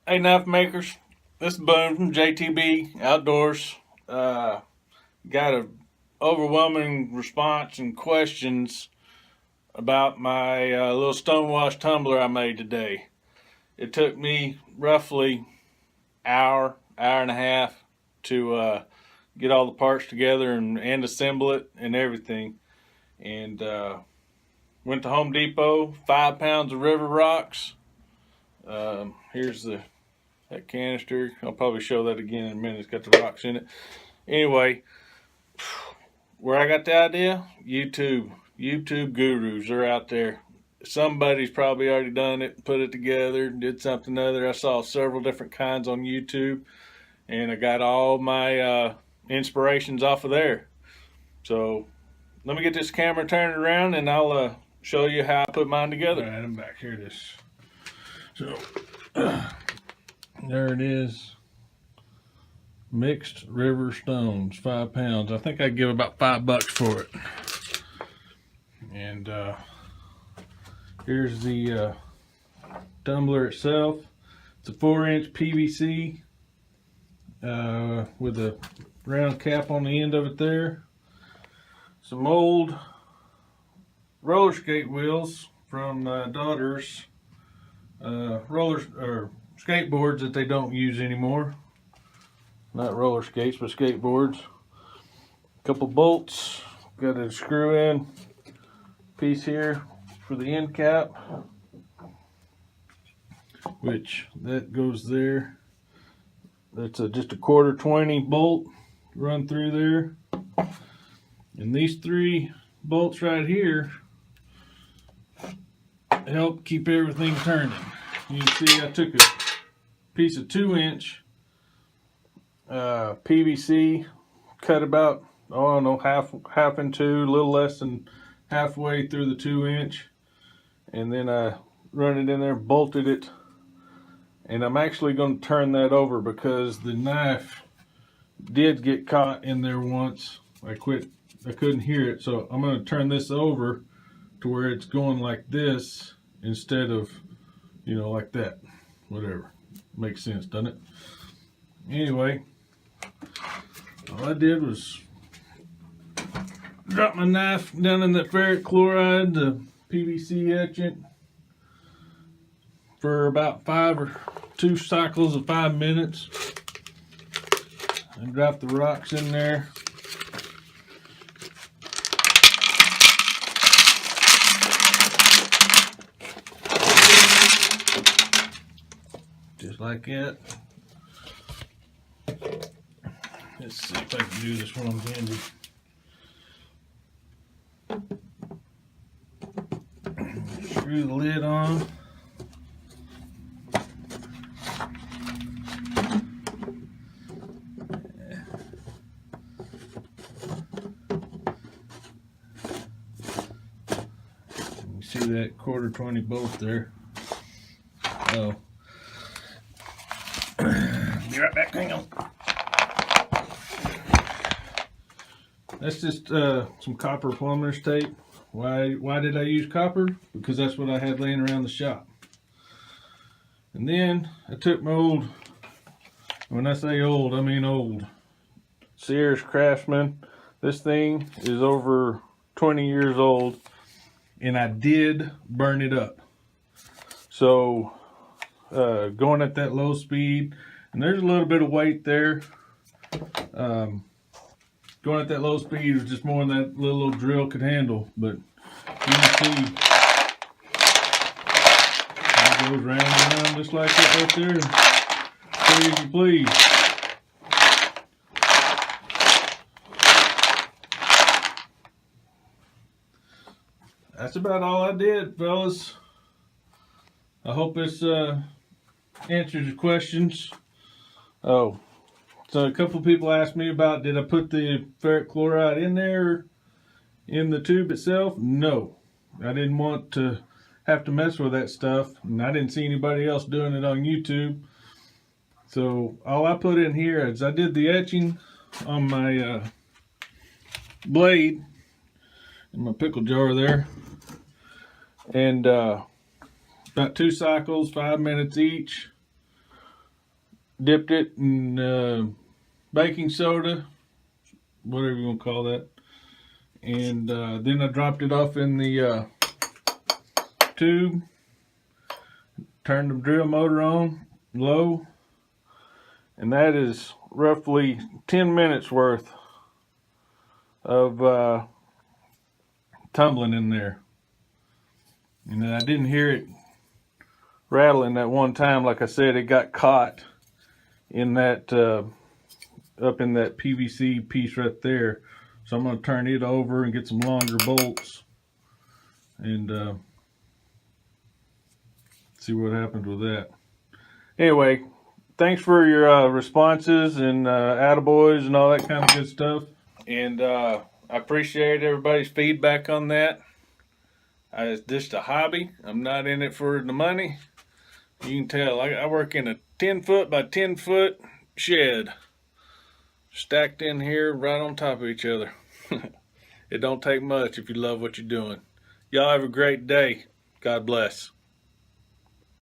Hey, knife makers. This is Boone from JTB Outdoors. Got a overwhelming response and questions about my little stonewash tumbler I made today. It took me roughly hour and a half to get all the parts together and assemble it and everything. And went to Home Depot, 5 pounds of river rocks. Here's that canister. I'll probably show that again in a minute. It's got the rocks in it. Anyway, where I got the idea? YouTube. YouTube gurus are out there. Somebody's probably already done it, put it together, did something other. I saw several different kinds on YouTube, and I got all my inspirations off of there. So let me get this camera turned around, and I'll show you how I put mine together. All right, I'm back. Here it is. So there it is. Mixed river stones, 5 pounds. I think I'd give about $5 for it. And here's the tumbler itself. It's a 4-inch PVC with a round cap on the end of it there. Some old roller skate wheels from my daughter's skateboards that they don't use anymore. Not roller skates, but skateboards. A couple bolts. Got a screw in piece here for the end cap, which that goes there. That's just a 1/4 bolt run through there. And these 3 bolts right here help keep everything turning. You can see I took a piece of 2-inch PVC, cut about, I don't know, half in two, a little less than halfway through the 2-inch, and then I run it in there, bolted it, and I'm actually going to turn that over because the knife did get caught in there once. I couldn't hear it, so I'm going to turn this over to where it's going like this instead of, like that. Whatever. Makes sense, doesn't it? Anyway, all I did was drop my knife down in the ferric chloride, the PVC etchant, for about 2 cycles of 5 minutes. And drop the rocks in there. Just like that. Let's see if I can do this one handy. Screw the lid on. You see that 1/4 bolt there? Oh. Be right back, hang on. That's just some copper plumber's tape. Why did I use copper? Because that's what I had laying around the shop. And then I took my old, when I say old, I mean old, Sears Craftsman. This thing is over 20 years old, and I did burn it up. So going at that low speed, and there's a little bit of weight there. Going at that low speed was just more than that little drill could handle. But you can see it goes round and round just like that right there. And as you please. That's about all I did, fellas. I hope this answers your questions. Oh, so a couple people asked me about, did I put the ferric chloride in there in the tube itself? No, I didn't want to have to mess with that stuff, and I didn't see anybody else doing it on YouTube. So all I put in here is I did the etching on my blade in my pickle jar there, and about 2 cycles, 5 minutes each. dipped it in baking soda, whatever you want to call that, and then I dropped it off in the tube, turned the drill motor on low, and that is roughly 10 minutes worth of tumbling in there. And I didn't hear it rattling that one time. Like I said, it got caught in that up in that PVC piece right there. So I'm going to turn it over and get some longer bolts and see what happens with that. Anyway, thanks for your responses and attaboys and all that kind of good stuff. And I appreciate everybody's feedback on that. It's just a hobby. I'm not in it for the money. You can tell I work in a 10-foot by 10-foot shed, stacked in here right on top of each other. It don't take much if you love what you're doing. Y'all have a great day. God bless.